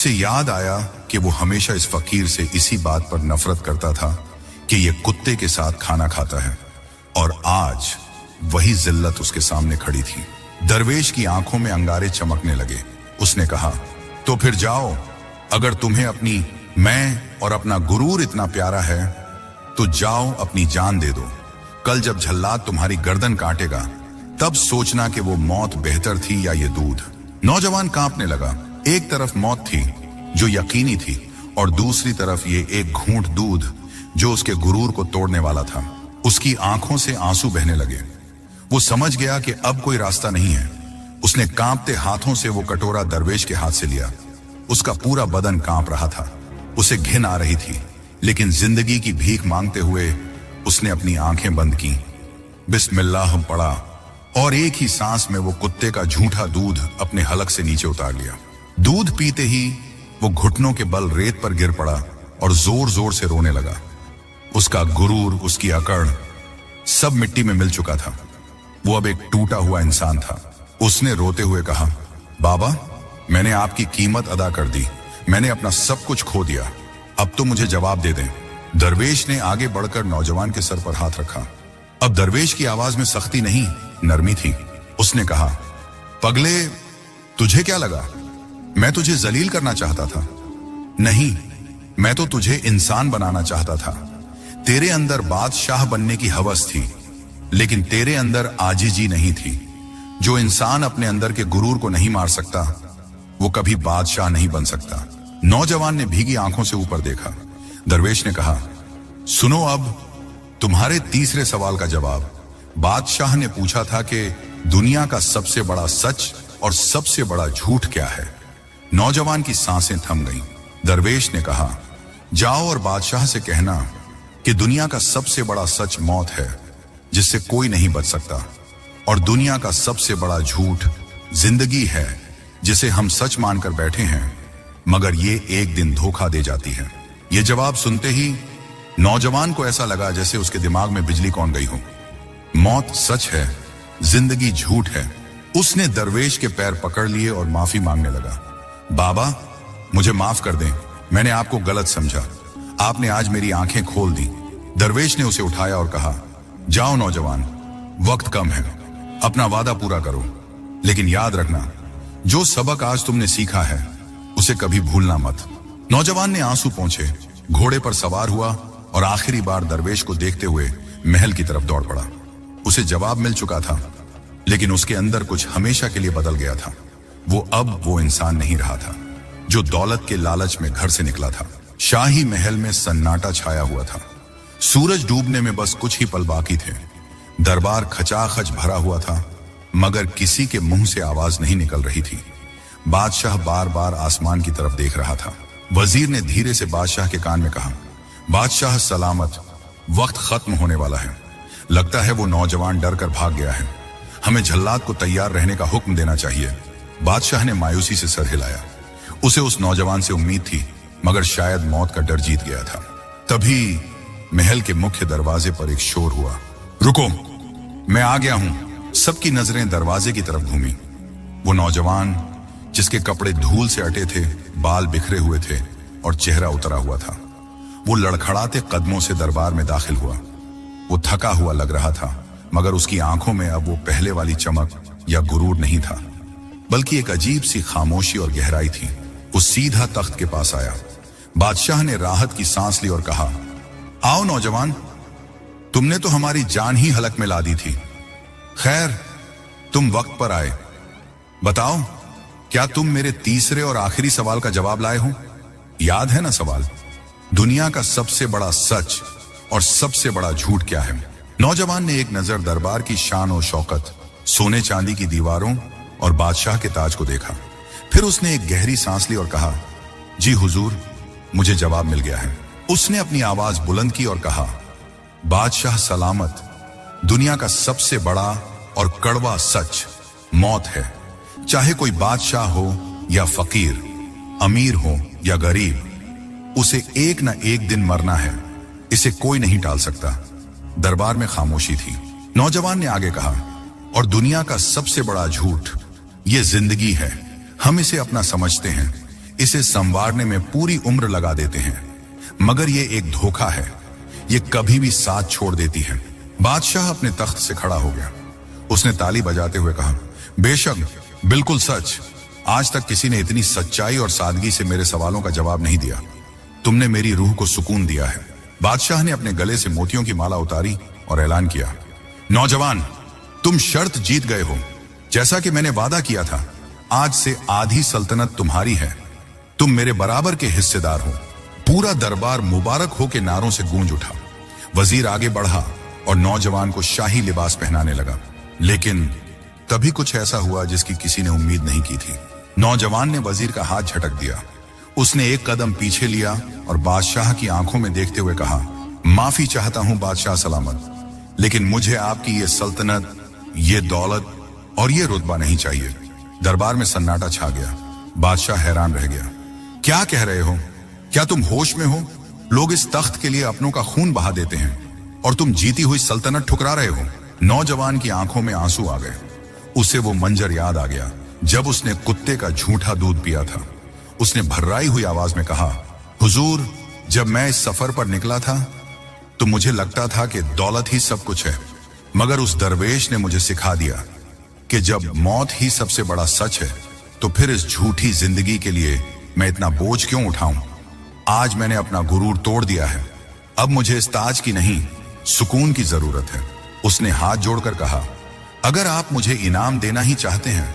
से याद आया कि वो हमेशा इस फकीर से इसी बात पर नफरत करता था कि ये कुत्ते के साथ खाना खाता है, और आज वही जिल्लत उसके सामने खड़ी थी। दरवेश की आंखों में अंगारे चमकने लगे। उसने कहा, तो फिर जाओ, अगर तुम्हें अपनी मैं और अपना गुरूर इतना प्यारा है तो जाओ अपनी जान दे दो। कल जब झल्लाद तुम्हारी गर्दन काटेगा तब सोचना कि वो मौत बेहतर थी या ये दूध। नौजवान कांपने लगा। एक तरफ मौत थी जो यकीनी थी, और दूसरी तरफ ये एक घूंट दूध जो उसके गुरूर को तोड़ने वाला था। उसकी आंखों से आंसू बहने लगे। वो समझ गया कि अब कोई रास्ता नहीं है। उसने कांपते हाथों से वो कटोरा दरवेश के हाथ से लिया। उसका पूरा बदन कांप रहा था। उसे घिन आ रही थी, लेकिन जिंदगी की भीख मांगते हुए उसने अपनी आंखें बंद की, बिस्मिल्लाह पढ़ा, और एक ही सांस में वो कुत्ते का झूठा दूध अपने हलक से नीचे उतार लिया। दूध पीते ही वो घुटनों के बल रेत पर गिर पड़ा और जोर जोर से रोने लगा। उसका गुरूर, उसकी अकड़, सब मिट्टी में मिल चुका था। वो अब एक टूटा हुआ इंसान था। उसने रोते हुए कहा, बाबा, मैंने आपकी कीमत अदा कर दी। मैंने अपना सब कुछ खो दिया। अब तो मुझे जवाब दे दें। दरवेश ने आगे बढ़कर नौजवान के सर पर हाथ रखा। अब दरवेश की आवाज में सख्ती नहीं, नरमी थी। उसने कहा, पगले, तुझे क्या लगा? मैं तुझे जलील करना चाहता था? नहीं, मैं तो तुझे इंसान बनाना चाहता था। तेरे अंदर बादशाह बनने की हवस थी, लेकिन तेरे अंदर आजिजी नहीं थी। जो इंसान अपने अंदर के गुरूर को नहीं मार सकता, वो कभी बादशाह नहीं बन सकता। नौजवान ने भीगी आंखों से ऊपर देखा। दरवेश ने कहा, सुनो, अब तुम्हारे तीसरे सवाल का जवाब। बादशाह ने पूछा था कि दुनिया का सबसे बड़ा सच और सबसे बड़ा झूठ क्या है। नौजवान की सांसें थम गईं। दरवेश ने कहा, जाओ और बादशाह से कहना कि दुनिया का सबसे बड़ा सच मौत है, जिससे कोई नहीं बच सकता, और दुनिया का सबसे बड़ा झूठ जिंदगी है, जिसे हम सच मानकर बैठे हैं, मगर ये एक दिन धोखा दे जाती है। ये जवाब सुनते ही नौजवान को ऐसा लगा जैसे उसके दिमाग में बिजली कौन गई हो। मौत सच है, जिंदगी झूठ है। उसने दरवेश के पैर पकड़ लिए और माफी मांगने लगा। बाबा, मुझे माफ कर दें, मैंने आपको गलत समझा। आपने आज मेरी आंखें खोल दी। दरवेश ने उसे उठाया और कहा, जाओ नौजवान, वक्त कम है, अपना वादा पूरा करो, लेकिन याद रखना, जो सबक आज तुमने सीखा है उसे कभी भूलना मत। नौजवान ने आंसू पोंछे, घोड़े पर सवार हुआ और आखिरी बार दरवेश को देखते हुए महल की तरफ दौड़ पड़ा। उसे जवाब मिल चुका था, लेकिन उसके अंदर कुछ हमेशा के लिए बदल गया था। वो अब वो इंसान नहीं रहा था जो दौलत के लालच में घर से निकला था। शाही महल में सन्नाटा छाया हुआ था। सूरज डूबने में बस कुछ ही पल बाकी थे। दरबार खचाखच भरा हुआ था, मगर किसी के मुंह से आवाज नहीं निकल रही थी। बादशाह बार बार आसमान की तरफ देख रहा था। वजीर ने धीरे से बादशाह के कान में कहा, बादशाह सलामत, वक्त खत्म होने वाला है। लगता है वो नौजवान डर कर भाग गया है। हमें झल्लाद को तैयार रहने का हुक्म देना चाहिए। बादशाह ने मायूसी से सर हिलाया। उसे उस नौजवान से उम्मीद थी, मगर शायद मौत का डर जीत गया था। तभी महल के मुख्य दरवाजे पर एक शोर हुआ। रुको, मैं आ गया हूं। सबकी नजरें दरवाजे की तरफ घूमी। वो नौजवान, जिसके कपड़े धूल से अटे थे, बाल बिखरे हुए थे और चेहरा उतरा हुआ था, वो लड़खड़ाते कदमों से दरबार में दाखिल हुआ। वो थका हुआ लग रहा था, मगर उसकी आंखों में अब वो पहले वाली चमक या गुरूर नहीं था, बल्कि एक अजीब सी खामोशी और गहराई थी। वो सीधा तख्त के पास आया। बादशाह ने राहत की सांस ली और कहा, आओ नौजवान, तुमने तो हमारी जान ही हलक में ला दी थी। खैर, तुम वक्त पर आए। बताओ, क्या तुम मेरे तीसरे और आखिरी सवाल का जवाब लाए हो? याद है ना सवाल? दुनिया का सबसे बड़ा सच और सबसे बड़ा झूठ क्या है? नौजवान ने एक नजर दरबार की शान और शौकत, सोने चांदी की दीवारों और बादशाह के ताज को देखा। फिर उसने एक गहरी सांस ली और कहा, जी हुजूर, मुझे जवाब मिल गया है। उसने अपनी आवाज बुलंद की और कहा, बादशाह सलामत, दुनिया का सबसे बड़ा और कड़वा सच मौत है। चाहे कोई बादशाह हो या फकीर, अमीर हो या गरीब, उसे एक न एक दिन मरना है। इसे कोई नहीं टाल सकता। दरबार में खामोशी थी। नौजवान ने आगे कहा, और दुनिया का सबसे बड़ा झूठ ये जिंदगी है। हम इसे अपना समझते हैं, इसे संवारने में पूरी उम्र लगा देते हैं, मगर ये एक धोखा है, ये कभी भी साथ छोड़ देती है। बादशाह अपने तख्त से खड़ा हो गया। उसने ताली बजाते हुए कहा, बेशक, बिल्कुल सच। आज तक किसी ने इतनी सच्चाई और सादगी से मेरे सवालों का जवाब नहीं दिया। तुमने मेरी रूह को सुकून दिया है। बादशाह ने अपने गले से मोतियों की माला उतारी और ऐलान किया, नौजवान, तुम शर्त जीत गए हो। जैसा कि मैंने वादा किया था, आज से आधी सल्तनत तुम्हारी है। तुम मेरे बराबर के हिस्सेदार हो। पूरा दरबार मुबारक हो के नारों से गूंज उठा। वजीर आगे बढ़ा और नौजवान को शाही लिबास पहनाने लगा। लेकिन तभी कुछ ऐसा हुआ जिसकी किसी ने उम्मीद नहीं की थी। नौजवान ने वजीर का हाथ झटक दिया। उसने एक कदम पीछे लिया और बादशाह की आंखों में देखते हुए कहा, माफी चाहता हूं बादशाह सलामत, लेकिन मुझे आपकी ये सल्तनत, ये दौलत और ये रुतबा नहीं चाहिए। दरबार में सन्नाटा छा गया। बादशाह हैरान रह गया। क्या कह रहे हो? क्या तुम होश में हो? लोग इस तख्त के लिए अपनों का खून बहा देते हैं और तुम जीती हुई सल्तनत ठुकरा रहे हो। नौजवान की आंखों में आंसू आ गए। उसे वो मंजर याद आ गया जब उसने कुत्ते का झूठा दूध पिया था। उसने भर्राई हुई आवाज में कहा, हुजूर, जब मैं इस सफर पर निकला था तो मुझे लगता था कि दौलत ही सब कुछ है, मगर उस दरवेश ने मुझे सिखा दिया कि जब मौत ही सबसे बड़ा सच है तो फिर इस झूठी जिंदगी के लिए मैं इतना बोझ क्यों उठाऊं। आज मैंने अपना गुरूर तोड़ दिया है। अब मुझे इस ताज की नहीं, सुकून की जरूरत है। उसने हाथ जोड़कर कहा, अगर आप मुझे इनाम देना ही चाहते हैं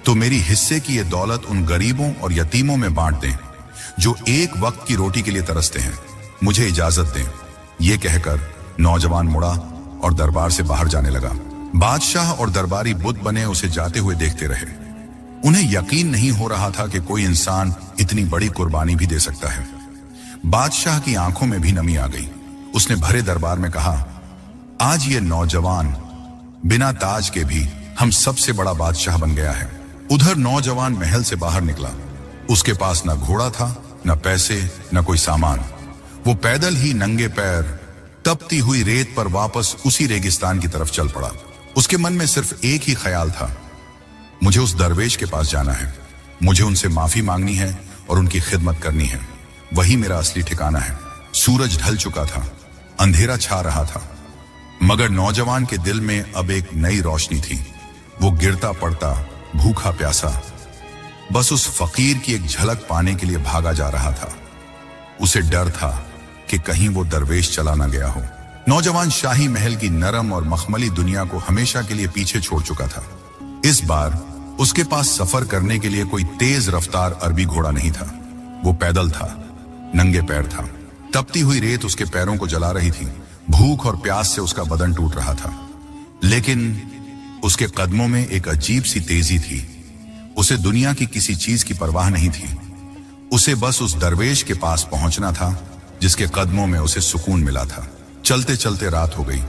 तो मेरी हिस्से की ये दौलत उन गरीबों और यतीमों में बांट दें जो एक वक्त की रोटी के लिए तरसते हैं। मुझे इजाजत दें। ये कहकर नौजवान मुड़ा और दरबार से बाहर जाने लगा। बादशाह और दरबारी बुत बने उसे जाते हुए देखते रहे। उन्हें यकीन नहीं हो रहा था कि कोई इंसान इतनी बड़ी कुर्बानी भी दे सकता है। बादशाह की आंखों में भी नमी आ गई। उसने भरे दरबार में कहा, आज ये नौजवान बिना ताज के भी हम सबसे बड़ा बादशाह बन गया है। उधर नौजवान महल से बाहर निकला। उसके पास न घोड़ा था, न पैसे, न कोई सामान। वो पैदल ही नंगे पैर तपती हुई रेत पर वापस उसी रेगिस्तान की तरफ चल पड़ा। उसके मन में सिर्फ एक ही ख्याल था, मुझे उस दरवेश के पास जाना है। मुझे उनसे माफी मांगनी है और उनकी खिदमत करनी है। वही मेरा असली ठिकाना है। सूरज ढल चुका था, अंधेरा छा रहा था, मगर नौजवान के दिल में अब एक नई रोशनी थी। वो गिरता पड़ता, भूखा प्यासा, बस उस फकीर की एक झलक पाने के लिए भागा जा रहा था। उसे डर था कि कहीं वो दरवेश चला ना गया हो। नौजवान शाही महल की नरम और मखमली दुनिया को हमेशा के लिए पीछे छोड़ चुका था। इस बार उसके पास सफर करने के लिए कोई तेज रफ्तार अरबी घोड़ा नहीं था। वो पैदल था, नंगे पैर था। तपती हुई रेत उसके पैरों को जला रही थी। भूख और प्यास से उसका बदन टूट रहा था, लेकिन उसके कदमों में एक अजीब सी तेजी थी। उसे दुनिया की किसी चीज की परवाह नहीं थी। उसे बस उस दरवेश के पास पहुंचना था जिसके कदमों में उसे सुकून मिला था। चलते चलते रात हो गई।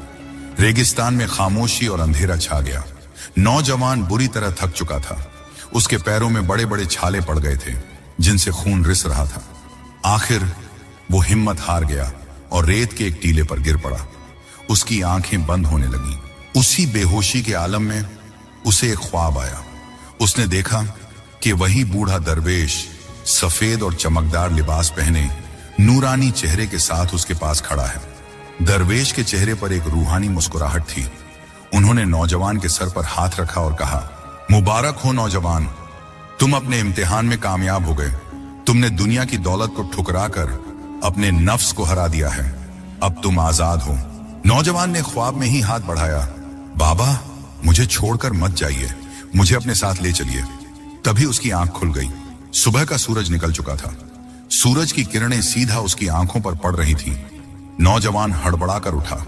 रेगिस्तान में खामोशी और अंधेरा छा गया। नौजवान बुरी तरह थक चुका था। उसके पैरों में बड़े बड़े छाले पड़ गए थे जिनसे खून रिस रहा था। आखिर वो हिम्मत हार गया और रेत के एक टीले पर गिर पड़ा। उसकी आंखें बंद होने लगीं। उसी बेहोशी के आलम में उसे एक ख्वाब आया। उसने देखा कि वही बूढ़ा दरवेश सफेद और चमकदार लिबास पहने नूरानी चेहरे के साथ उसके पास खड़ा है। दरवेश के चेहरे पर एक रूहानी मुस्कुराहट थी। उन्होंने नौजवान के सर पर हाथ रखा और कहा, मुबारक हो नौजवान, तुम अपने इम्तिहान में कामयाब हो गए। तुमने दुनिया की दौलत को ठुकरा कर अपने नफ्स को हरा दिया है। अब तुम आजाद हो। नौजवान ने ख्वाब में ही हाथ बढ़ाया। बाबा, मुझे छोड़कर मत जाइए, मुझे अपने साथ ले चलिए। तभी उसकी आंख खुल गई। सुबह का सूरज निकल चुका था। सूरज की किरणें सीधा उसकी आंखों पर पड़ रही थीं। नौजवान हड़बड़ाकर उठा।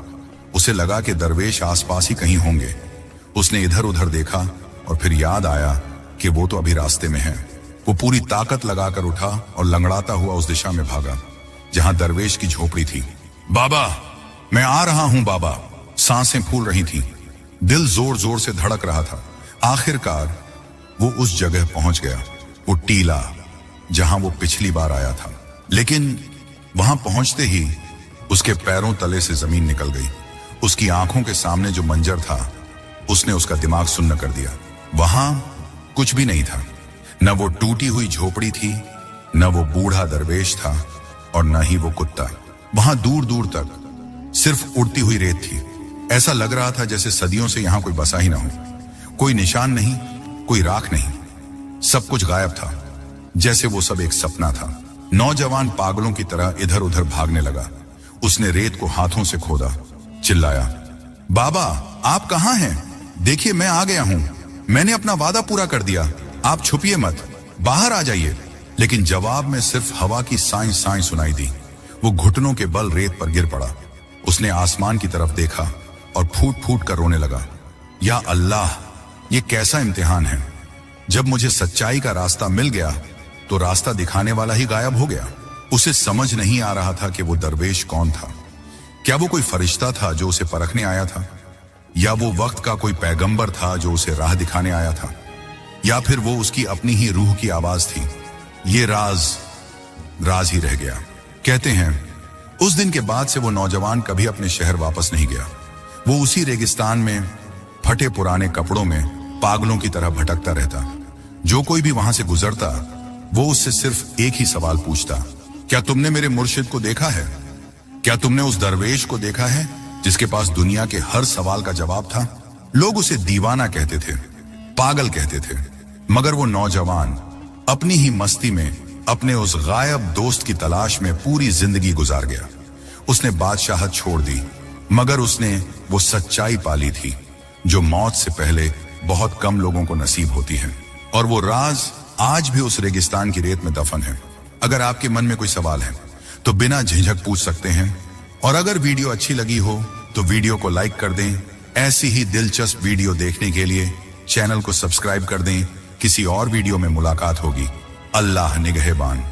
उसे लगा कि दरवेश आसपास ही कहीं होंगे। उसने इधर उधर देखा और फिर याद आया कि वो तो अभी रास्ते में है। वो पूरी ताकत लगाकर उठा और लंगड़ाता हुआ उस दिशा में भागा जहां दरवेश की झोपड़ी थी। बाबा, मैं आ रहा हूं बाबा। सांसें फूल रही थीं। दिल जोर जोर से धड़क रहा था। आखिरकार वो उस जगह पहुंच गया, वो टीला जहां वो पिछली बार आया था। लेकिन वहां पहुंचते ही उसके पैरों तले से जमीन निकल गई। उसकी आंखों के सामने जो मंजर था उसने उसका दिमाग सुन्न कर दिया। वहां कुछ भी नहीं था। न वो टूटी हुई झोपड़ी थी, न वो बूढ़ा दरवेश था और न ही वो कुत्ता। वहां दूर दूर तक सिर्फ उड़ती हुई रेत थी। ऐसा लग रहा था जैसे सदियों से यहां कोई बसा ही ना हो। कोई निशान नहीं, कोई राख नहीं, सब कुछ गायब था, जैसे वो सब एक सपना था। नौजवान पागलों की तरह इधर उधर भागने लगा। उसने रेत को हाथों से खोदा, चिल्लाया, बाबा आप कहां हैं? देखिए मैं आ गया हूं, मैंने अपना वादा पूरा कर दिया, आप छुपिए मत, बाहर आ जाइए। लेकिन जवाब में सिर्फ हवा की साई साई सुनाई दी। वो घुटनों के बल रेत पर गिर पड़ा। उसने आसमान की तरफ देखा और फूट फूट कर रोने लगा। या अल्लाह, ये कैसा इम्तिहान है। जब मुझे सच्चाई का रास्ता मिल गया तो रास्ता दिखाने वाला ही गायब हो गया। उसे समझ नहीं आ रहा था कि वो दरवेश कौन था। क्या वो कोई फरिश्ता था जो उसे परखने आया था, या वो वक्त का कोई पैगंबर था जो उसे राह दिखाने आया था, या फिर वो उसकी अपनी ही रूह की आवाज थी। ये राज ही रह गया। कहते हैं उस दिन के बाद से वो नौजवान कभी अपने शहर वापस नहीं गया। वो उसी रेगिस्तान में फटे पुराने कपड़ों में पागलों की तरह भटकता रहता। जो कोई भी वहां से गुजरता वो उससे सिर्फ एक ही सवाल पूछता, क्या तुमने मेरे मुर्शिद को देखा है? क्या तुमने उस दरवेश को देखा है जिसके पास दुनिया के हर सवाल का जवाब था? लोग उसे दीवाना कहते थे, पागल कहते थे, मगर वो नौजवान अपनी ही मस्ती में अपने उस गायब दोस्त की तलाश में पूरी जिंदगी गुजार गया। उसने बादशाहत छोड़ दी, मगर उसने वो सच्चाई पाली थी जो मौत से पहले बहुत कम लोगों को नसीब होती है। और वो राज आज भी उस रेगिस्तान की रेत में दफन है। अगर आपके मन में कोई सवाल है तो बिना झिझक पूछ सकते हैं। और अगर वीडियो अच्छी लगी हो तो वीडियो को लाइक कर दें। ऐसी ही दिलचस्प वीडियो देखने के लिए चैनल को सब्सक्राइब कर दें। किसी और वीडियो में मुलाकात होगी। अल्लाह निगहबान।